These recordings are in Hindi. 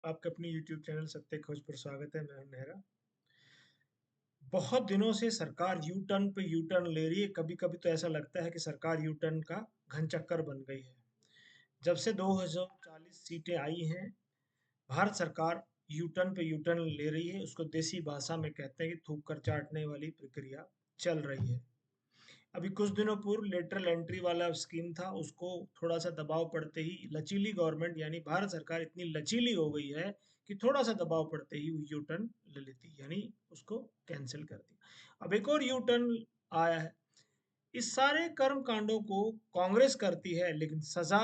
आपके अपनी YouTube चैनल सत्य खोज पर स्वागत है। मैं हूं नेहरा। बहुत दिनों से सरकार यू टर्न पे यू टर्न ले रही है। कभी कभी तो ऐसा लगता है कि सरकार यू टर्न का घन चक्कर बन गई है। जब से 2040 सीटें आई हैं, भारत सरकार यू टर्न पे यू टर्न ले रही है। उसको देसी भाषा में कहते हैं कि थूक कर चाटने वाली प्रक्रिया चल रही है। अभी कुछ दिनों पूर्व लेटरल एंट्री वाला स्कीम था, उसको थोड़ा सा दबाव पड़ते ही लचीली गवर्नमेंट यानी भारत सरकार इतनी लचीली हो गई है कि थोड़ा सा दबाव पड़ते ही वो यू टर्न ले लेती, यानी उसको कैंसिल कर दिया। अब एक और यू टर्न आया है। इस सारे कर्म कांडों को कांग्रेस करती है, लेकिन सजा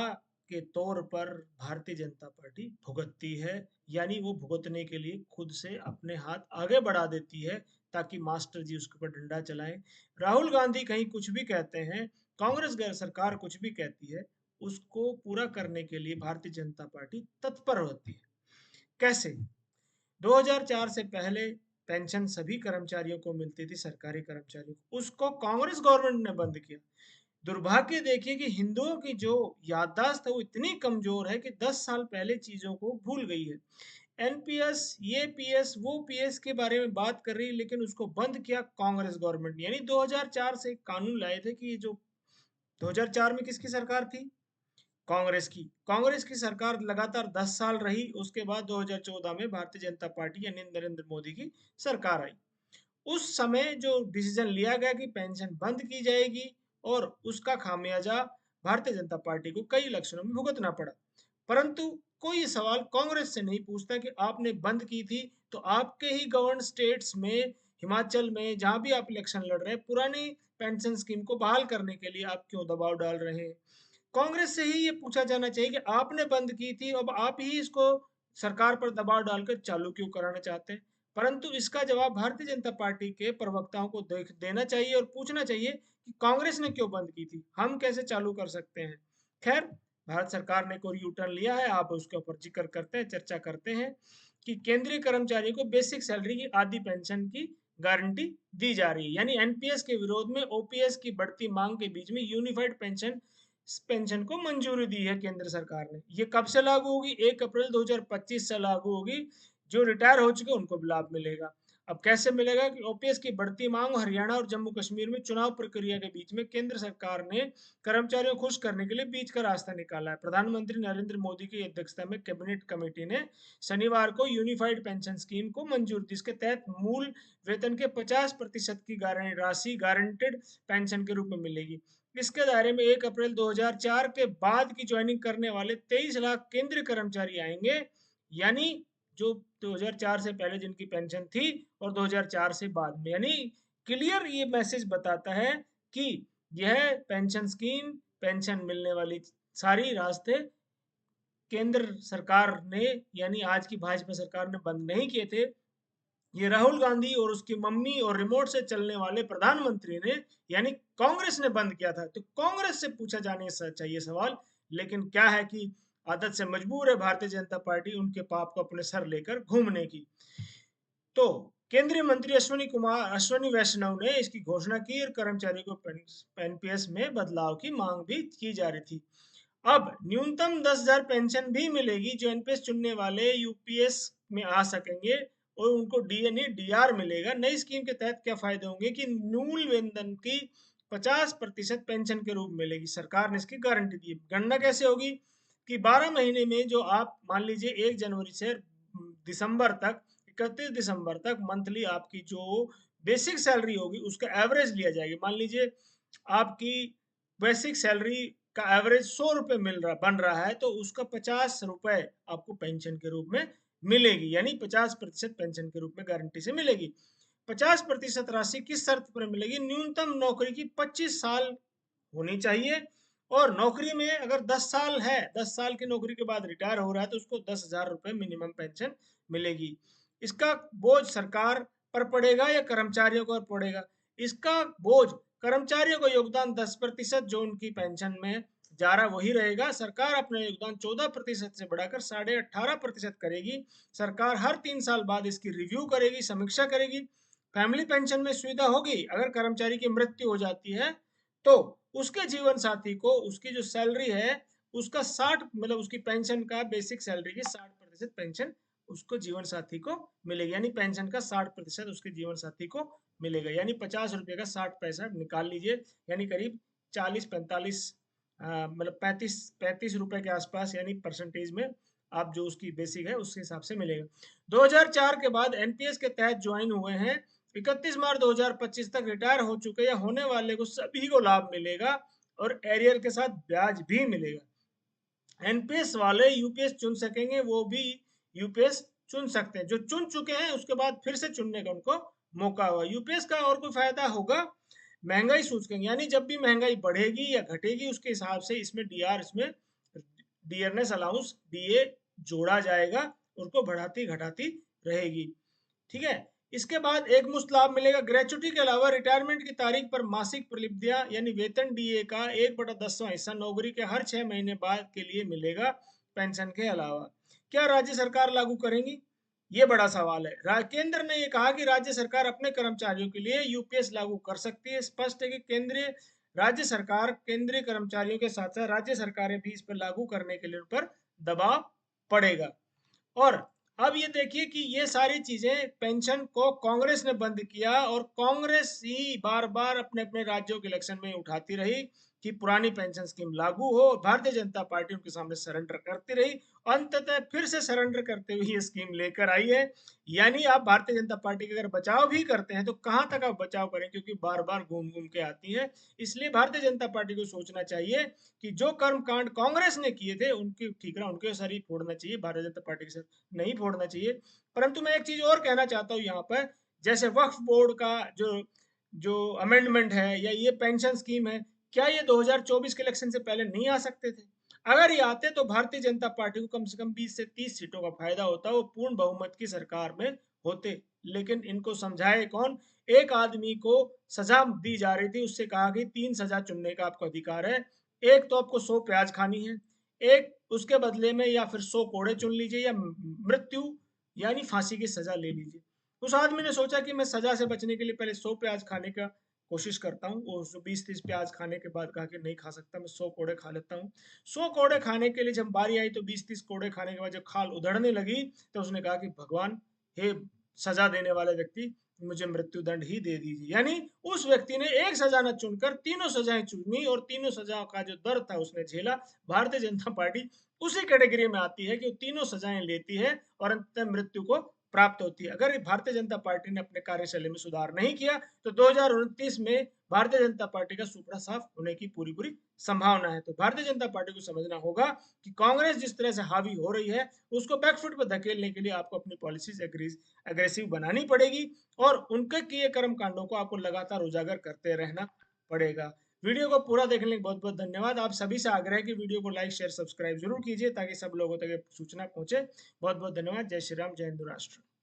के तौर पर भारतीय जनता पार्टी भुगतती है। यानी वो भुगतने के लिए खुद से अपने हाथ आगे बढ़ा देती है ताकि मास्टर जी उसके ऊपर डंडा चलाएं। राहुल गांधी कहीं कुछ भी कहते हैं, कांग्रेस सरकार कुछ भी कहती है, उसको पूरा करने के लिए भारतीय जनता पार्टी तत्पर होती है। कैसे? 2004 से पहले पेंशन सभी कर्मचारियों को मिलती थी, सरकारी कर्मचारियों को। उसको कांग्रेस गवर्नमेंट ने बंद किया। दुर्भाग्य देखिए कि हिंदुओं की जो याददाश्त है वो इतनी कमजोर है कि 10 साल पहले चीजों को भूल गई है। एनपीएस, ये पीएस, वो पीएस के बारे में बात कर रही है, लेकिन उसको बंद किया कांग्रेस गवर्नमेंट ने। यानी 2004 से कानून लाए थे कि ये जो 2004 में किसकी सरकार थी? कांग्रेस की सरकार लगातार 10 साल रही। उसके बाद 2014 में भारतीय जनता पार्टी यानी नरेंद्र मोदी की सरकार आई। उस समय जो डिसीजन लिया गया कि पेंशन बंद की जाएगी, और उसका खामियाजा भारतीय जनता पार्टी को कई इलेक्शनों में भुगतना पड़ा। परंतु कोई सवाल कांग्रेस से नहीं पूछता कि आपने बंद की थी तो आपके ही गवर्न स्टेट्स में, हिमाचल में, जहां भी आप इलेक्शन लड़ रहे हैं, पुरानी पेंशन स्कीम को बहाल करने के लिए आप क्यों दबाव डाल रहे हैं? कांग्रेस से ही ये पूछा जाना चाहिए कि आपने बंद की थी, अब आप ही इसको सरकार पर दबाव डालकर चालू क्यों कराना चाहते हैं? परंतु इसका जवाब भारतीय जनता पार्टी के प्रवक्ताओं को देना चाहिए और पूछना चाहिए कि कांग्रेस ने क्यों बंद की थी, हम कैसे चालू कर सकते हैं। खैर, भारत सरकार ने कोई यू टर्न लिया है, आप उसके ऊपर जिक्र करते हैं, चर्चा करते हैं कि केंद्रीय कर्मचारियों को बेसिक सैलरी की आधी पेंशन की गारंटी दी जा रही है। यानी एनपीएस के विरोध में ओपीएस की बढ़ती मांग के बीच में यूनिफाइड पेंशन पेंशन को मंजूरी दी है केंद्र सरकार ने। ये कब से लागू होगी? 1 अप्रैल 2025 से लागू होगी। जो रिटायर हो चुके उनको भी लाभ मिलेगा। अब कैसे मिलेगा? कि ओपीएस की बढ़ती मांग, हरियाणा और जम्मू कश्मीर में चुनाव प्रक्रिया के बीच में केंद्र सरकार ने कर्मचारियों को खुश करने के लिए बीच का रास्ता निकाला है। प्रधानमंत्री नरेंद्र मोदी की अध्यक्षता में कैबिनेट कमेटी ने शनिवार को यूनिफाइड पेंशन स्कीम को मंजूर दी। इसके तहत मूल वेतन के 50% की राशि गारंटेड पेंशन के रूप में मिलेगी। इसके दायरे में 1 अप्रैल 2004 के बाद की ज्वाइनिंग करने वाले 23 लाख केंद्रीय कर्मचारी आएंगे। यानी जो 2004 से पहले जिनकी पेंशन थी और 2004 से बाद में, यानी क्लियर ये मैसेज बताता है कि यह पेंशन स्कीम, पेंशन मिलने वाली सारी रास्ते केंद्र सरकार ने, यानी आज की भाजपा सरकार ने बंद नहीं किए थे। ये राहुल गांधी और उसकी मम्मी और रिमोट से चलने वाले प्रधानमंत्री ने, यानी कांग्रेस ने बंद किया था। तो कांग्रेस से पूछा जाने चाहिए सवाल। लेकिन क्या है कि आदत से मजबूर है भारतीय जनता पार्टी उनके पाप को अपने सर लेकर घूमने की। तो केंद्रीय मंत्री अश्विनी वैष्णव ने इसकी घोषणा की और कर्मचारियों को एनपीएस में बदलाव की मांग भी की जा रही थी। अब न्यूनतम 10,000 पेंशन भी मिलेगी। जो एनपीएस चुनने वाले यूपीएस में आ सकेंगे और उनको डीएनए डीआर मिलेगा। नई स्कीम के तहत क्या फायदे होंगे कि मूल वेतन की 50% पेंशन के रूप में मिलेगी। सरकार ने इसकी गारंटी दी। गणना कैसे होगी? कि 12 महीने में जो आप मान लीजिए 1 जनवरी से दिसंबर तक, 31 दिसंबर तक मंथली आपकी जो बेसिक सैलरी होगी उसका एवरेज लिया जाएगा। मान लीजिए आपकी बेसिक सैलरी का एवरेज 100 रुपये बन रहा है, तो उसका 50 रुपये आपको पेंशन के रूप में मिलेगी। यानी 50% पेंशन के रूप में गारंटी से मिलेगी। 50% राशि किस शर्त पर मिलेगी? न्यूनतम नौकरी की 25 साल होनी चाहिए, और नौकरी में अगर 10 साल है, 10 साल की नौकरी के बाद रिटायर हो रहा है, तो उसको 10,000 रुपये मिनिमम पेंशन मिलेगी। इसका बोझ सरकार पर पड़ेगा या कर्मचारियों पर पड़ेगा? इसका बोझ कर्मचारियों का योगदान 10% जो उनकी पेंशन में जा रहा वही रहेगा। सरकार अपना योगदान 14% से बढ़ाकर 18.5% करेगी। सरकार हर 3 साल बाद इसकी रिव्यू करेगी, समीक्षा करेगी। फैमिली पेंशन में सुविधा होगी। अगर कर्मचारी की मृत्यु हो जाती है तो उसके जीवन साथी को उसकी जो सैलरी है उसका 60, मतलब उसकी पेंशन का बेसिक सैलरी की 60% पेंशन उसको जीवन साथी को मिलेगी, यानी पेंशन का 60% उसके जीवन साथी को मिलेगा, यानी 50 रुपये का 60 पैसा निकाल लीजिए, यानी करीब 40-45 मतलब 35-35 रुपए के आसपास, यानी परसेंटेज में आप जो उसकी बेसिक है उसके हिसाब से मिलेगा। 2004 के बाद एनपीएस के तहत ज्वाइन हुए हैं, 31 मार्च 2025 तक रिटायर हो चुके या होने वाले को सभी को लाभ मिलेगा और एरियर के साथ ब्याज भी मिलेगा। एनपीएस वाले यूपीएस चुन सकेंगे, वो भी यूपीएस चुन सकते हैं, जो चुन चुके हैं उसके बाद फिर से चुनने का उनको मौका होगा। यूपीएस का और कोई फायदा होगा, महंगाई सूचकांक, यानी जब भी महंगाई बढ़ेगी या घटेगी उसके हिसाब से इसमें इसमें डियरनेस अलाउंस डीए जोड़ा जाएगा, उनको बढ़ाती घटाती रहेगी। ठीक है, इसके बाद एक मुश्त लाभ मिलेगा। ग्रेचुटी के अलावा रिटायरमेंट की तारीख पर मासिक प्रलिप्तियां यानी वेतन डीए का 1/10वां हिस्सा नौकरी के हर 6 महीने बाद के लिए मिलेगा पेंशन के अलावा। क्या राज्य सरकार लागू करेंगी, ये बड़ा सवाल है। केंद्र ने ये कहा कि राज्य सरकार अपने कर्मचारियों के लिए यूपीएस लागू कर सकती है। स्पष्ट है कि राज्य सरकार केंद्रीय कर्मचारियों के साथ साथ राज्य सरकारें भी इस पर लागू करने के लिए उन पर दबाव पड़ेगा। और अब ये देखिए कि ये सारी चीजें पेंशन को कांग्रेस ने बंद किया, और कांग्रेस ही बार बार अपने अपने राज्यों के इलेक्शन में उठाती रही कि पुरानी पेंशन स्कीम लागू हो। भारतीय जनता पार्टी उनके सामने सरेंडर करती रही, अंततः फिर से सरेंडर करते हुए ये स्कीम लेकर आई है। यानी आप भारतीय जनता पार्टी का अगर बचाव भी करते हैं तो कहां तक आप बचाव करें, क्योंकि बार बार घूम घूम के आती है। इसलिए भारतीय जनता पार्टी को सोचना चाहिए कि जो कर्म कांड कांग्रेस ने किए थे उनकी ठीकरा उनके सर ही फोड़ना चाहिए, भारतीय जनता पार्टी के सर नहीं फोड़ना चाहिए। परंतु मैं एक चीज और कहना चाहता हूँ यहाँ पर, जैसे वक्फ बोर्ड का जो जो अमेंडमेंट है या ये पेंशन स्कीम है, क्या ये 2024 के इलेक्शन से पहले नहीं आ सकते थे? अगर ये आते तो भारतीय जनता पार्टी को कम से कम 20 से 30 सीटों का फायदा होता, वो पूर्ण बहुमत की सरकार में होते। लेकिन इनको समझाए कौन, एक आदमी को सजा दी जा रही थी, उससे कहा कि 3 सजा चुनने का आपको अधिकार है, एक तो आपको 100 प्याज खानी है, एक उसके बदले में या फिर 100 कोड़े चुन लीजिए, या मृत्यु यानी फांसी की सजा ले लीजिए। उस आदमी ने सोचा कि मैं सजा से बचने के लिए पहले 100 प्याज खाने का कोशिश करता हूँ, और 20-30 प्याज खाने के बाद कहा कि नहीं खा सकता, मैं 100 कोड़े खा लेता हूँ। 100 कोड़े खाने के लिए जब बारी आई तो 20-30 कोड़े खाने के बाद जब खाल उधड़ने लगी तो उसने कहा कि भगवान, हे सजा देने वाले व्यक्ति, मुझे मृत्यु दंड ही दे दीजिए। यानी उस व्यक्ति ने एक सजा न चुनकर तीनों सजाएं चुनी, और तीनों सजाओं का जो दर्द था उसने झेला। भारतीय जनता पार्टी उसी कैटेगरी में आती है कि वो तीनों सजाएं लेती है और अंततः मृत्यु को प्राप्त होती है। अगर भारतीय जनता पार्टी ने अपने कार्यशैली में सुधार नहीं किया तो 2029 में भारतीय जनता पार्टी का सुपड़ा साफ होने की पूरी पूरी संभावना है। तो भारतीय जनता पार्टी को समझना होगा कि कांग्रेस जिस तरह से हावी हो रही है उसको बैकफुट पर धकेलने के लिए आपको अपनी पॉलिसीज एग्रेसिव बनानी पड़ेगी, और उनके किए कर्म कांडों को आपको लगातार उजागर करते रहना पड़ेगा। वीडियो को पूरा देखने के लिए बहुत बहुत धन्यवाद। आप सभी से आग्रह है कि वीडियो को लाइक शेयर सब्सक्राइब जरूर कीजिए ताकि सब लोगों तक सूचना पहुंचे। बहुत बहुत धन्यवाद। जय श्री राम, जय हिंद राष्ट्र।